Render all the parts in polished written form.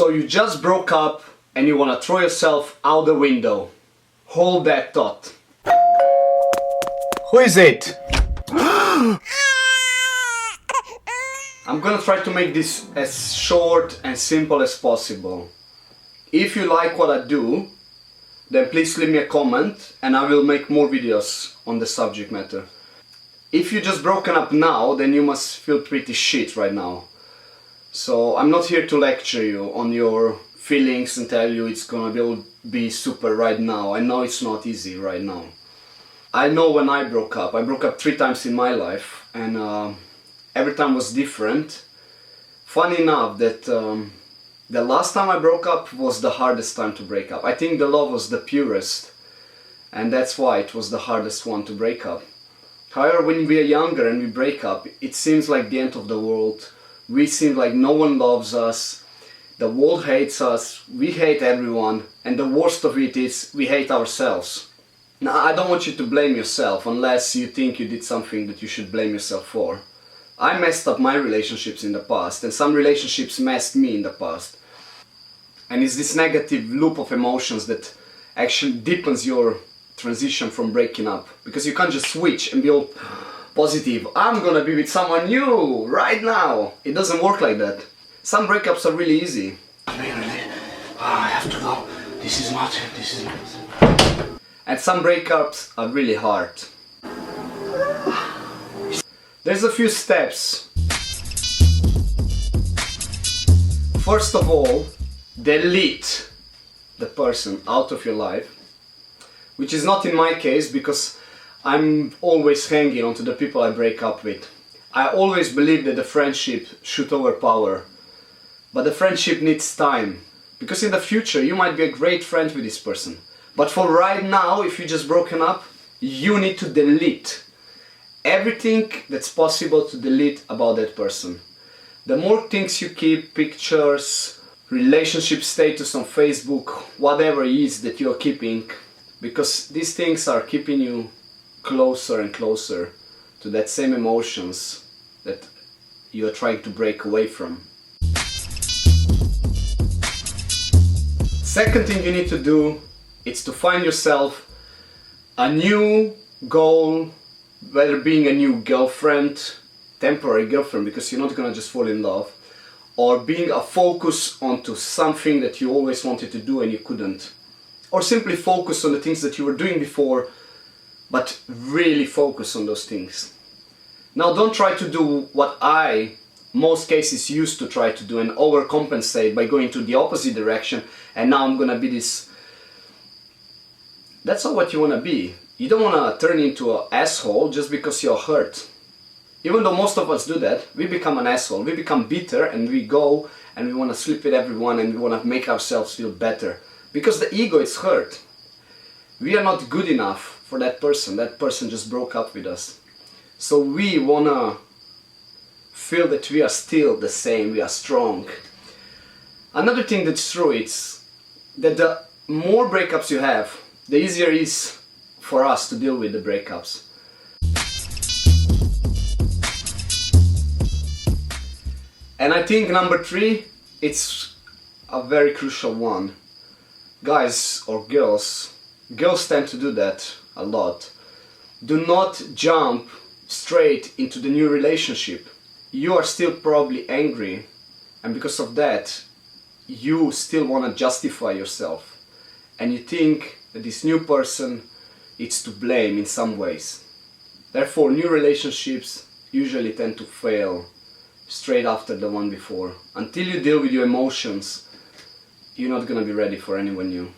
So you just broke up and you want to throw yourself out the window. Hold that thought. Who is it? I'm gonna try to make this as short and simple as possible. If you like what I do, then please leave me a comment and I will make more videos on the subject matter. If you just broken up now, then you must feel pretty shit right now. So I'm not here to lecture you on your feelings and tell you it's gonna be super right now. I know it's not easy right now. I know when I broke up 3 times in my life, and every time was different. Funny enough that the last time I broke up was the hardest time to break up. I think the love was the purest, and that's why it was the hardest one to break up. However, when we are younger and we break up, it seems like the end of the world. We seem like no one loves us, the world hates us, we hate everyone, and the worst of it is we hate ourselves. Now, I don't want you to blame yourself unless you think you did something that you should blame yourself for. I messed up my relationships in the past, and some relationships messed me in the past. And it's this negative loop of emotions that actually deepens your transition from breaking up. Because you can't just switch and be all positive. I'm gonna be with someone new right now. It doesn't work like that. Some breakups are really easy. Really? Oh, I have to go. This is not. And some breakups are really hard. There's a few steps. First of all, delete the person out of your life, which is not in my case because I'm always hanging on to the people I break up with. I always believe that the friendship should overpower, but the friendship needs time, because in the future you might be a great friend with this person. But for right now, if you just broken up, you need to delete everything that's possible to delete about that person. The more things you keep, pictures, relationship status on Facebook, whatever it is that you're keeping, because these things are keeping you closer and closer to that same emotions that you're trying to break away from. Second thing you need to do, it's to find yourself a new goal, whether being a new girlfriend, temporary girlfriend, because you're not gonna just fall in love, or being a focus onto something that you always wanted to do and you couldn't, or simply focus on the things that you were doing before, but really focus on those things. Now don't try to do what I most cases used to try to do and overcompensate by going to the opposite direction, and now I'm gonna be this. That's not what you wanna be. You don't wanna turn into an asshole just because you're hurt. Even though most of us do that, we become an asshole, we become bitter, and we go and we wanna sleep with everyone and we wanna make ourselves feel better. Because the ego is hurt. We are not good enough for that person just broke up with us. So we wanna feel that we are still the same, we are strong. Another thing that's true is that the more breakups you have, the easier it is for us to deal with the breakups. And I think number 3, it's a very crucial one. Guys or girls tend to do that a lot. Do not jump straight into the new relationship. You are still probably angry, and because of that, you still want to justify yourself. And you think that this new person is to blame in some ways. Therefore, new relationships usually tend to fail straight after the one before. Until you deal with your emotions, you're not gonna be ready for anyone new.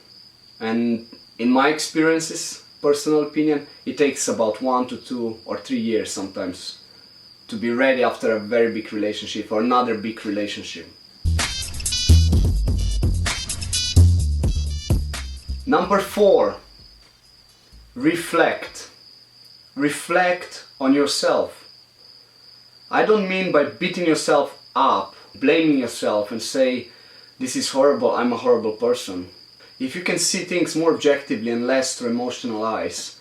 And in my experiences, personal opinion, it takes about 1 to 2 or 3 years sometimes to be ready after a very big relationship or another big relationship. Number 4, reflect. Reflect on yourself. I don't mean by beating yourself up, blaming yourself and say, this is horrible, I'm a horrible person. If you can see things more objectively and less through emotional eyes,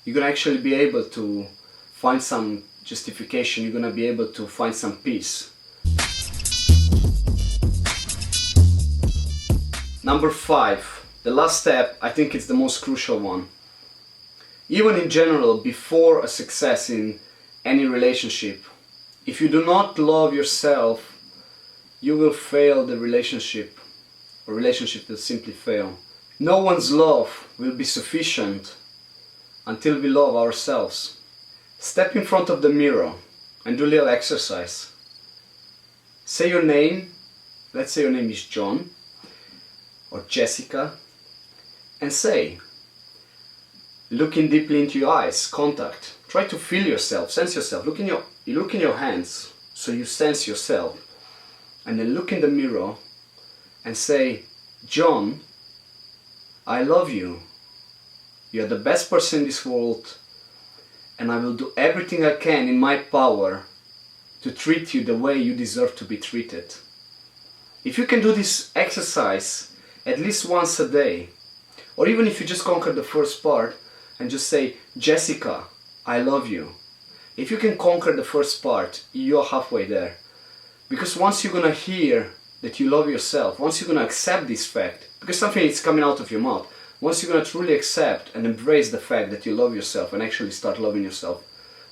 you're gonna actually be able to find some justification, you're gonna be able to find some peace. Number 5, the last step, I think it's the most crucial one. Even in general, before a success in any relationship, if you do not love yourself, you will fail the relationship, or relationship will simply fail. No one's love will be sufficient until we love ourselves. Step in front of the mirror and do a little exercise. Say your name, let's say your name is John or Jessica, and say, looking deeply into your eyes, contact. Try to feel yourself, sense yourself. You look in your hands, so you sense yourself. And then look in the mirror and say, John, I love you. You're the best person in this world, and I will do everything I can in my power to treat you the way you deserve to be treated. If you can do this exercise at least once a day, or even if you just conquer the first part and just say, Jessica, I love you. If you can conquer the first part, you're halfway there. Because once you're gonna hear that you love yourself, once you're gonna accept this fact, because something is coming out of your mouth, once you're gonna truly accept and embrace the fact that you love yourself and actually start loving yourself,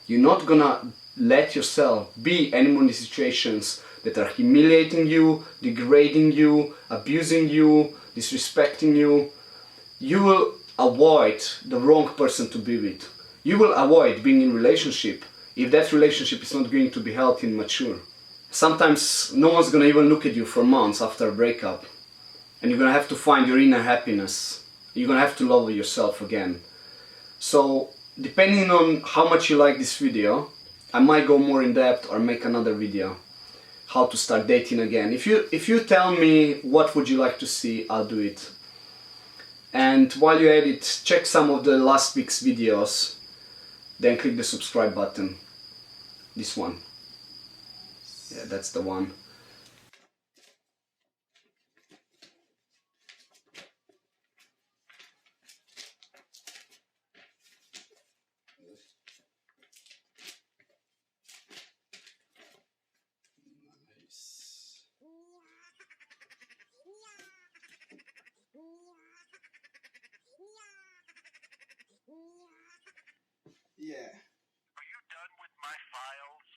you're not gonna let yourself be anymore in situations that are humiliating you, degrading you, abusing you, disrespecting you. You will avoid the wrong person to be with. You will avoid being in a relationship if that relationship is not going to be healthy and mature. Sometimes no one's gonna even look at you for months after a breakup, and you're gonna have to find your inner happiness. You're gonna have to love yourself again. So depending on how much you like this video, I might go more in depth or make another video how to start dating again. If you tell me what would you like to see, I'll do it. And while you're at it, check some of the last week's videos, then click the subscribe button. This one. Yeah, that's the one. Yeah.